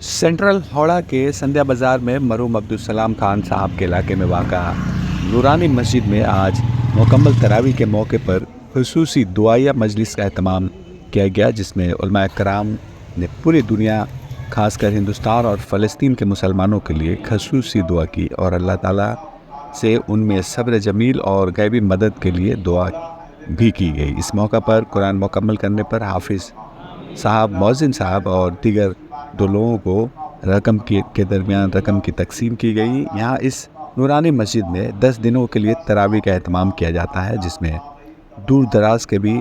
Central हौड़ा के संध्या बाज़ार में मरहूम अब्दुल सलाम खान साहब के इलाके में वाक़ा नूरानी मस्जिद में आज मुकम्मल तरावी के मौके पर खुसूसी दुआया मजलिस का एहतमाम किया गया, जिसमें उलमा कराम ने पूरी दुनिया खासकर हिंदुस्तान और फ़लस्तीन के मुसलमानों के लिए खसूसी दुआ की और अल्लाह ताला से उनमें सब्र जमील और गैबी मदद के लिए दुआ भी की गई। इस मौका पर कुरान मुकम्मल करने पर हाफिज़ साहब, मौज़िन साहब और दीगर दो लोगों को रकम के दरमियान रकम की तकसीम की गई। यहाँ इस नूरानी मस्जिद में 10 दिनों के लिए तरावी का एहतमाम किया जाता है, जिसमें दूर दराज के भी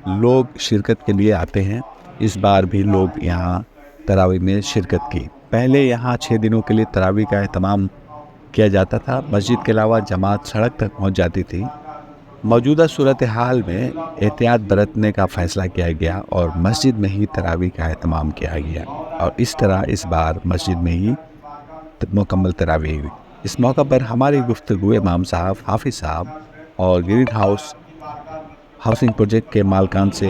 लोग शिरकत के लिए आते हैं। इस बार भी लोग यहाँ तरावी में शिरकत की। पहले यहाँ 6 दिनों के लिए तरावी का एहतमाम किया जाता था। मस्जिद के अलावा जमात सड़क तक पहुँच जाती थी। मौजूदा सूरत हाल में एहतियात बरतने का फ़ैसला किया गया और मस्जिद में ही तरावी का एहतमाम किया गया और इस तरह इस बार मस्जिद में ही मुकम्मल तरावी हुई। इस मौका पर हमारी गुफ्तगू इमाम साहब, हाफिज़ साहब और ग्रीन हाउस हाउसिंग प्रोजेक्ट के मालकान से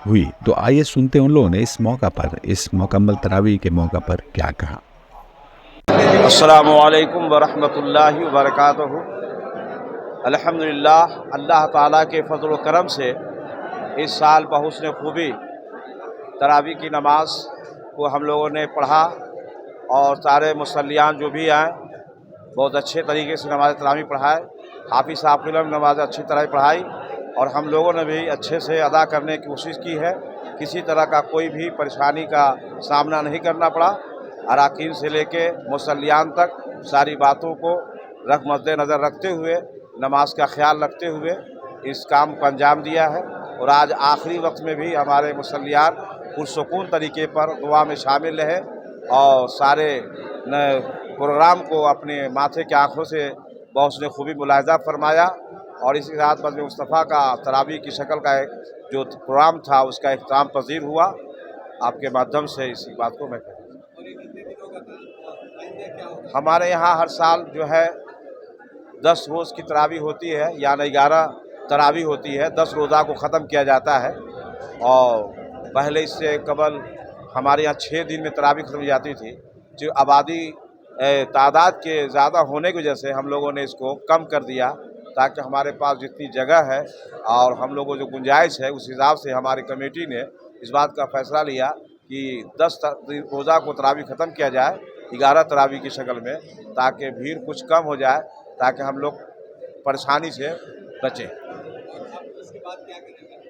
हुई। तो आइए सुनते उन लोगों ने इस मौका पर, इस मुकम्मल तरावी के मौका पर क्या कहा। अस्सलामु अलैकुम वरहमतुल्लाहि वबरकातुहू। अल्हम्दुलिल्लाह, अल्लाह ताला के फज़ल व करम से इस साल बहुस्न खूबी तरावी की नमाज को हम लोगों ने पढ़ा और सारे मुसल्लियान जो भी आए बहुत अच्छे तरीके से नमाज तरावी पढ़ाए। हाफिज़ साहब ने नमाज अच्छी तरह पढ़ाई और हम लोगों ने भी अच्छे से अदा करने की कोशिश की है। किसी तरह का कोई भी परेशानी का सामना नहीं करना पड़ा। अराकीन से लेके मुसल्लियान तक सारी बातों को मद्देनज़र रखते हुए, नमाज का ख्याल रखते हुए इस काम को अंजाम दिया है। और आज आखिरी वक्त में भी हमारे मुसल्लियान पुरसुकून तरीके पर दुआ में शामिल रहे और सारे प्रोग्राम को अपने माथे की आँखों से बहुत खूबी मुलाहिज़ा फरमाया। और इसी रात मस्जिद मुस्तफ़ा का तरावी की शक्ल का जो प्रोग्राम था उसका इख्तिताम पज़ीर हुआ। आपके माध्यम से इसी बात को मैं कहूँ, हमारे यहाँ हर साल जो है 10 रोज़ की तरावी होती है, यानी 11 तरावी होती है। 10 रोज़ा को ख़त्म किया जाता है और पहले इससे कबल हमारे यहाँ 6 दिन में तरावी ख़त्म हो जाती थी। जो आबादी तादाद के ज़्यादा होने की वजह से हम लोगों ने इसको कम कर दिया, ताकि हमारे पास जितनी जगह है और हम लोगों को जो गुंजाइश है उस हिसाब से हमारी कमेटी ने इस बात का फ़ैसला लिया कि 10 रोज़ा को तरावी ख़त्म किया जाए 11 तरावी की शक्ल में, ताकि भीड़ कुछ कम हो जाए, ताकि हम लोग परेशानी से बचें।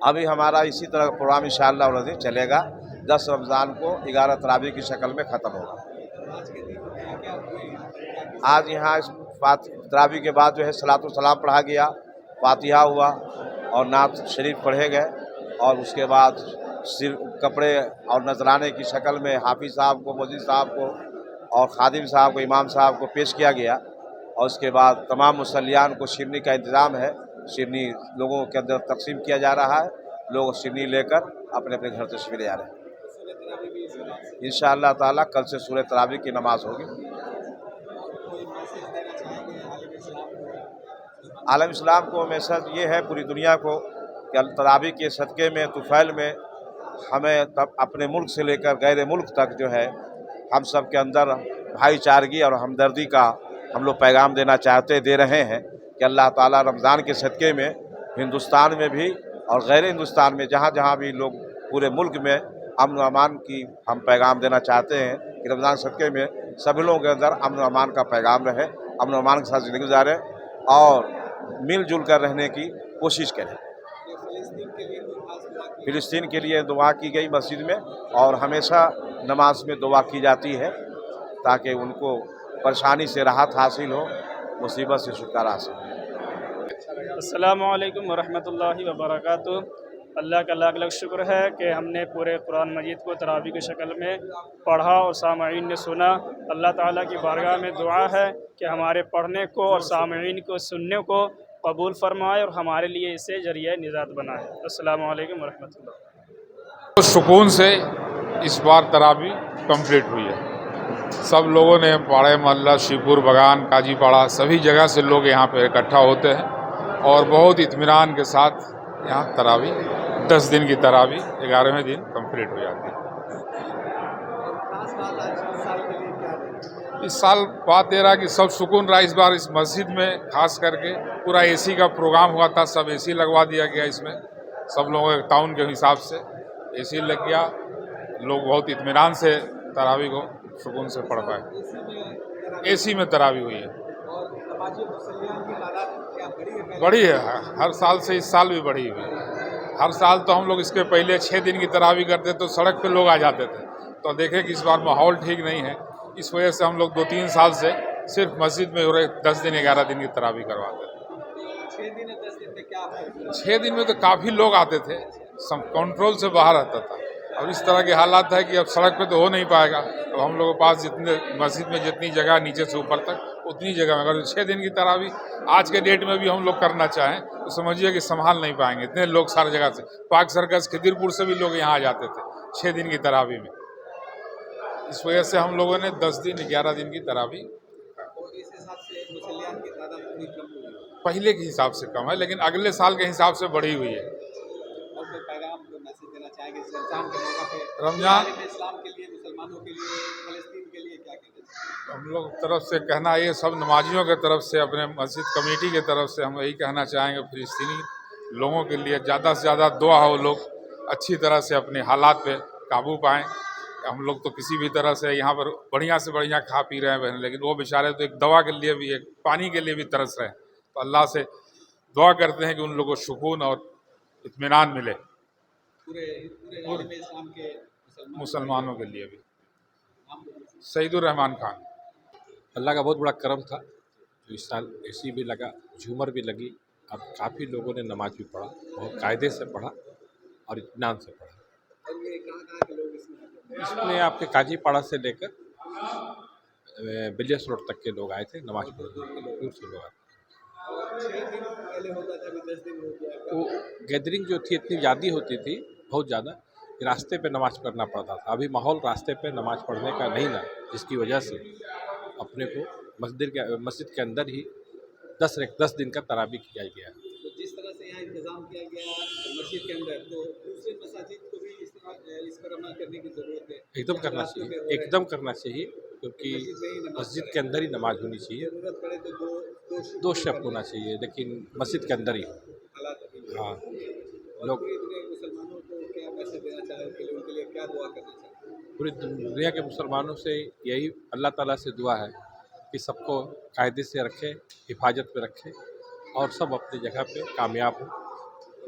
अभी हमारा इसी तरह का प्रोग्राम इंशाअल्लाह चलेगा। 10 रमज़ान को 11 तरावी की शक्ल में ख़त्म होगा। आज यहाँ इस तरावी के बाद जो है सलातो सलाम पढ़ा गया, फातिहा हुआ और नात शरीफ पढ़े गए और उसके बाद सिर कपड़े और नजराने की शक्ल में हाफिज़ साहब को, मौज़िन साहब को और खादिम साहब को, इमाम साहब को पेश किया गया। और उसके बाद तमाम मुसल्लियान को शिरनी का इंतज़ाम है। शिरनी लोगों के अंदर तकसीम किया जा रहा है। लोग शिरनी लेकर अपने अपने घर तशरीफ़ ले जा रहे हैं। इंशाअल्लाह ताला कल से सूरह तरावी की नमाज होगी। आलम इस्लाम को मैसेज ये है पूरी दुनिया को कि तरावी के सदक़े में, तुफ़ैल में हमें तब अपने मुल्क से लेकर गैर मुल्क तक जो है हम सब के अंदर भाईचारगी और हमदर्दी का हम लोग पैगाम देना चाहते, दे रहे हैं कि अल्लाह ताला रमज़ान के सदक़े में हिंदुस्तान में भी और गैर हिंदुस्तान में जहाँ जहाँ भी लोग पूरे मुल्क में अमन व अमान की हम पैगाम देना चाहते हैं कि रमज़ान सदक़े में सभी लोगों के अंदर अमन व अमान का पैगाम रहे, अमन व अमान के साथ ज़िंदगी गुजारें और मिलजुल कर रहने की कोशिश करें। फ़िलिस्तीन के लिए दुआ की गई मस्जिद में और हमेशा नमाज में दुआ की जाती है ताकि उनको परेशानी से राहत हासिल हो, मुसीबत से छुटकारा हासिल हो। अस्सलामु अलैकुम वरहमतुल्लाहि वबरकातुहू। अल्लाह का लाख लाख शुक्र है कि हमने पूरे कुरान मजीद को तरावी की शक्ल में पढ़ा और सामईन ने सुना। अल्लाह ताला की बारगाह में दुआ है कि हमारे पढ़ने को और सामईन को सुनने को कबूल फरमाए और हमारे लिए इसे ज़रिया निजात बनाए। अस्सलामु अलैकुम वरहमतुल्लाह। तो सुकून से इस बार तरावी कंप्लीट हुई है। सब लोगों ने पाड़े मोहल्ला, शिवपुर, बगान, काजीपाड़ा, सभी जगह से लोग यहाँ पे इकट्ठा होते हैं और बहुत इत्मीनान के साथ यहाँ तरावी 10 दिन की तरावी 11वें दिन कंप्लीट हो जाती है। इस साल बात ये रहा कि सब सुकून रहा इस बार। इस मस्जिद में खास करके पूरा एसी का प्रोग्राम हुआ था, सब एसी लगवा दिया गया इसमें, सब लोगों के ताउन के हिसाब से एसी लग गया। लोग बहुत इत्मीनान से तरावी को सुकून से पढ़ पाए। एसी में तरावी हुई है, बड़ी है, हर साल से इस साल भी बढ़ी हुई है। हर साल तो हम लोग इसके पहले 6 दिन की तरावी करते तो सड़क पे लोग आ जाते थे, तो देखें कि इस बार माहौल ठीक नहीं है, इस वजह से हम लोग 2-3 साल से सिर्फ मस्जिद में हो रहे 10 दिन 11 दिन की तरावी करवाते थे। 6 दिन या 10 दिन में क्या है? 6 दिन में तो काफ़ी लोग आते थे, सब कंट्रोल से बाहर रहता था। अब इस तरह के हालात है कि अब सड़क पे तो हो नहीं पाएगा। अब हम लोगों के पास जितने मस्जिद में जितनी जगह नीचे से ऊपर तक उतनी जगह में, अगर 6 दिन की तरावी आज के डेट में भी हम लोग करना चाहें तो समझिए कि संभाल नहीं पाएंगे, इतने लोग सारी जगह से। पाक सर्कस खिदिरपुर से भी लोग यहाँ आ जाते थे 6 दिन की तरावी में। इस वजह से हम लोगों ने 10 दिन 11 दिन की तरावी, और इस हिसाब से मुसल्लियान की तादाद थोड़ी कम हुई है पहले के हिसाब से कम है, लेकिन अगले साल के हिसाब से बढ़ी हुई है। और कोई पैगाम कोई मैसेज देना चाहेंगे इस रमजान के मौका पे? रमजान आलम इस्लाम के लिए, मुसलमानों के लिए, फ़लस्तीन के लिए क्या कहना चाहेंगे? हम लोग तरफ से कहना ये सब नमाजियों के तरफ से, अपने मस्जिद कमेटी के तरफ से हम यही कहना चाहेंगे, फिलिस्तीनी लोगों के लिए ज़्यादा से ज़्यादा दुआ हो, लोग अच्छी तरह से अपने हालात पे काबू पाएँ। हम लोग तो किसी भी तरह से यहाँ पर बढ़िया से बढ़िया खा पी रहे हैं, लेकिन वो बेचारे तो एक दवा के लिए भी, एक पानी के लिए भी तरस रहे हैं। तो अल्लाह से दुआ करते हैं कि उन लोगों को सुकून और इत्मीनान मिले, पूरे आलम इस्लाम के मुसलमानों के लिए भी। सईदुर रहमान खान। अल्लाह का बहुत बड़ा करम था, तो इस साल एसी भी लगा, झूमर भी लगी, अब काफ़ी लोगों ने नमाज भी पढ़ा, बहुत कायदे से पढ़ा और इत्मीनान से पढ़ा। और ये कहाँ के लोग इसमें इसमें आपके काजीपाड़ा से लेकर बिलियर्स रोड तक के लोग आए थे नमाज पढ़ने, दूर से लोग आए थे। और 6 दिन पहले होता था, अभी 10 दिन हो गया। वो गैदरिंग जो थी इतनी ज़्यादा होती थी, बहुत ज़्यादा, कि रास्ते पे नमाज पढ़ना पड़ता था। अभी माहौल रास्ते पे नमाज पढ़ने का नहीं ना, जिसकी वजह से अपने को मस्जिद के अंदर ही 10 दिन का तरावी किया गया। तो जिस तरह से यहाँ इंतज़ाम किया गया मस्जिद के अंदर, तो दूसरे मसाजिद को भी इस पर अमल करने की ज़रूरत है। एकदम करना चाहिए, एकदम करना चाहिए, क्योंकि मस्जिद के अंदर ही नमाज होनी चाहिए। ज़रूरत पड़े तो दो शब होना चाहिए, लेकिन मस्जिद के अंदर ही हो। हालात अभी हाँ, और लोग पूरी दुनिया के मुसलमानों को क्या मैसेज देना चाहेंगे, उनके लिए क्या दुआ करना चाहेंगे? पूरी दुनिया के मुसलमानों से यही अल्लाह ताला से दुआ है कि सबको कायदे से रखे, हिफाजत में रखे और सब अपनी जगह पे कामयाब हो।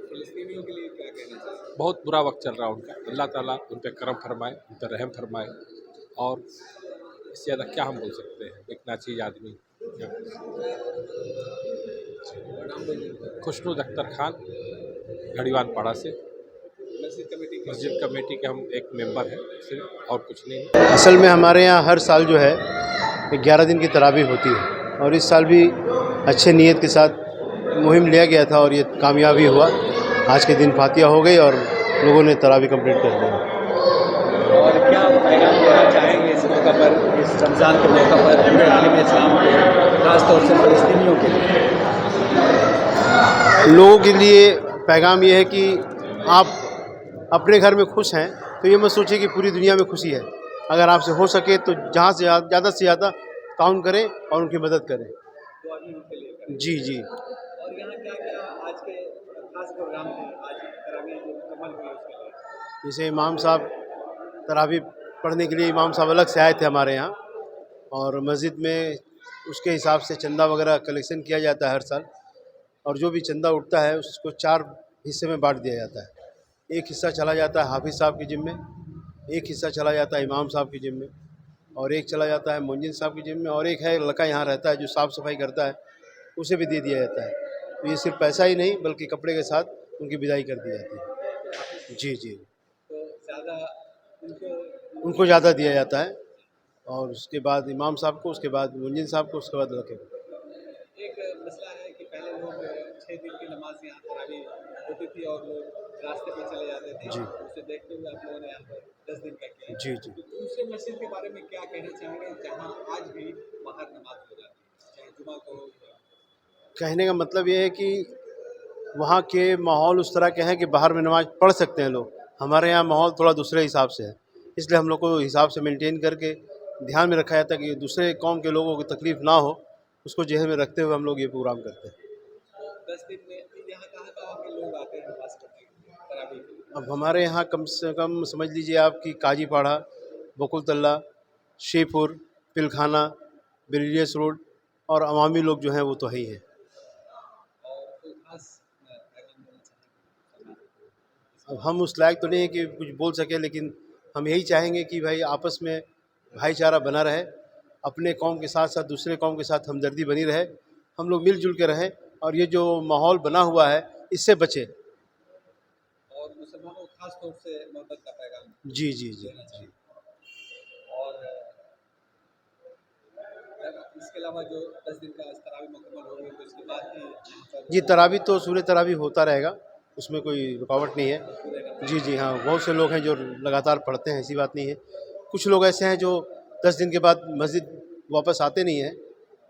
फ़लस्तीनियों के लिए क्या कहना चाहेंगे? बहुत बुरा वक्त चल रहा है उनका, अल्लाह ताला उन पर करम फरमाए, उन पर रहम फरमाए, और इससे ज़्यादा क्या हम बोल सकते हैं। देखना चाहिए आदमी। खुशनुद अख्तर खान, घड़ीवान पाड़ा से, मस्जिद कमेटी के हम एक मेंबर हैं, सिर्फ, और कुछ नहीं। असल में हमारे यहाँ हर साल जो है 11 दिन की तरावी होती है, और इस साल भी अच्छे नीयत के साथ मुहिम लिया गया था और ये कामयाबी हुआ। आज के दिन फातिहा हो गई और लोगों ने तरावी कंप्लीट कर दिया। और क्या पैगाम देना चाहेंगे इस मौका पर, इस रमज़ान के मौका पर पूरे आलम इस्लाम को, ख़ासतौर से फ़लस्तीनियों के लिए? लोगों के लिए पैगाम ये है कि आप अपने घर में खुश हैं तो ये मत सोचिए कि पूरी दुनिया में खुशी है। अगर आपसे हो सके तो जहाँ से ज़्यादा से ज़्यादा ताउन करें और उनकी मदद करें। तो अभी उनके लिए करें। जी जी। और यहाँ क्या क्या आज के खास प्रोग्राम थे, आज तरावी जो मुकम्मल हुई उसके लिए? जैसे इमाम साहब तरावी पढ़ने के लिए इमाम साहब अलग से आए थे हमारे यहाँ, और मस्जिद में उसके हिसाब से चंदा वगैरह कलेक्शन किया जाता है हर साल, और जो भी चंदा उठता है उसको 4 हिस्से में बांट दिया जाता है। एक हिस्सा चला जाता है हाफिज़ साहब की जिम्मे, एक हिस्सा चला जाता है इमाम साहब की जिम्मे, और एक चला जाता है मुंजिन साहब की जिम्मे, और एक है लड़का यहाँ रहता है जो साफ़ सफाई करता है, उसे भी दे दिया जाता है। तो ये सिर्फ पैसा ही नहीं बल्कि कपड़े के साथ उनकी विदाई कर दी जाती है। जी जी। तो ज़्यादा उनको ज़्यादा दिया जाता है, और उसके बाद इमाम साहब को, उसके बाद मुंजिन साहब को, उसके बाद लड़के को। एक मसला है कि पहले लोग 6 दिन की नमाज यहाँ तरावी होती थी और लोग रास्ते पर चले जाते थे। जी। उसे देखते हुए आप लोगों ने यहाँ पर 10 दिन का किया। जी जी। तो दूसरे मस्जिद के बारे में क्या कहना चाहेंगे जहाँ आज भी बाहर नमाज हो जाती है, चाहे जुमा को? कहने का मतलब ये है कि वहाँ के माहौल उस तरह के हैं कि बाहर में नमाज़ पढ़ सकते हैं लोग। हमारे यहाँ माहौल थोड़ा दूसरे हिसाब से है, इसलिए हम लोग को हिसाब से मेंटेन करके ध्यान में रखा जाता है कि दूसरे कौम के लोगों को तकलीफ़ ना हो, उसको जहन में रखते हुए हम लोग ये प्रोग्राम करते हैं। 10 दिन में यहाँ कहाँ के लोग आते हैं नमाज पढ़ने के लिए, तरावी के लिए? अब हमारे यहाँ कम से कम समझ लीजिए आप कि काजीपाड़ा, बकुलतल्ला, शेखपुर, पिलखाना, ब्रिलियस रोड और अवामी लोग जो हैं वो तो है ही हैं। और कोई खास पैगाम देना चाहेंगे? अब हम उस लायक तो नहीं है कि कुछ बोल सकें, लेकिन हम यही चाहेंगे कि भाई आपस में भाईचारा बना रहे, अपने कौम के साथ साथ दूसरे कौम के साथ हमदर्दी बनी रहे, हम लोग मिलजुल के रहें और ये जो माहौल बना हुआ है इससे बचें। और मुसलमानों को खास तौर से मोहब्बत का पैगाम जी जी जी देना चाहिए। और इसके अलावा जो 10 दिन का तरावी मुकम्मल हो गई तो इसके बाद ही यहाँ पर जी, तरावी तो सूर्य तरावी होता रहेगा, उसमें कोई रुकावट नहीं है। जी जी हाँ, बहुत से लोग हैं जो लगातार पढ़ते हैं, ऐसी बात नहीं है। कुछ लोग ऐसे हैं जो 10 दिन के बाद मस्जिद वापस आते नहीं हैं,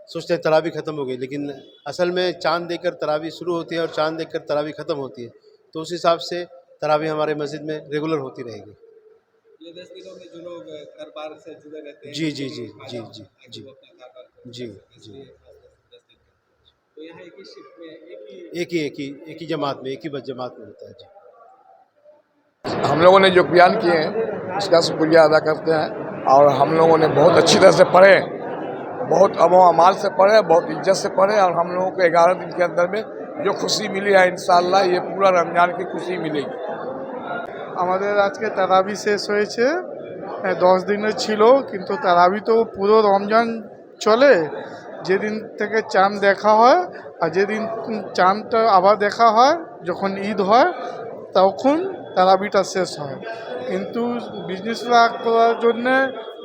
सोचते हैं तरावी ख़त्म हो गई, लेकिन असल में चाँद देखकर तरावी शुरू होती है और चाँद देखकर तरावी ख़त्म होती है। तो उस हिसाब से तरावी हमारे मस्जिद में रेगुलर होती रहेगी। ये 10 दिनों में जो लोग घर बार से जुड़े रहते हैं, जी जी जी फायदा जी होता जी है कि जी वो अपना घर बार जी इसलिए जी खास तौर से 10 दिन का। तो यहाँ एक ही शिफ्ट में एक ही जमात में, एक ही जमात में होता है जी। हम लोगों ने जो बयान किए हैं उसका शुक्रिया अदा करते हैं और हम लोगों ने बहुत अच्छी तरह से पढ़े, बहुत अमाल से पढ़े, बहुत इज्जत से पढ़े और हम लोगों को 11 दिन के अंदर में जो खुशी मिली है इंशाअल्लाह ये पूरा रमजान की खुशी मिलेगी। আমাদের আজকে তারাবি শেষ হয়েছে, 10 দিনের ছিল, কিন্তু তারাবি তো পুরো রমজান চলে, যেদিন থেকে চাঁদ দেখা হয় আর যেদিন চাঁদটা আবার দেখা হয় যখন ঈদ হয় তখন তারাবিটা শেষ হয়। কিন্তু বিজনেসরা করার জন্যে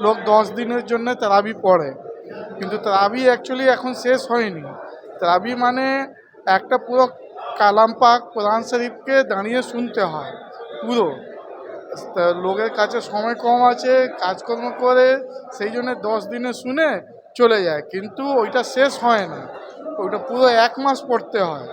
লোক 10 দিনের জন্য তারাবি পড়ে, কিন্তু তারাবি অ্যাকচুয়ালি এখন শেষ হয়নি। তারাবি মানে একটা পুরো কালাম পাক কোরআন শরীফকে দাঁড়িয়ে শুনতে হয় পুরো। তা লোকের কাছে সময় কম আছে, কাজকর্ম করে, সেই জন্য 10 দিনে শুনে চলে যায়, কিন্তু ওইটা শেষ হয় না, ওইটা পুরো 1 মাস পড়তে হয়।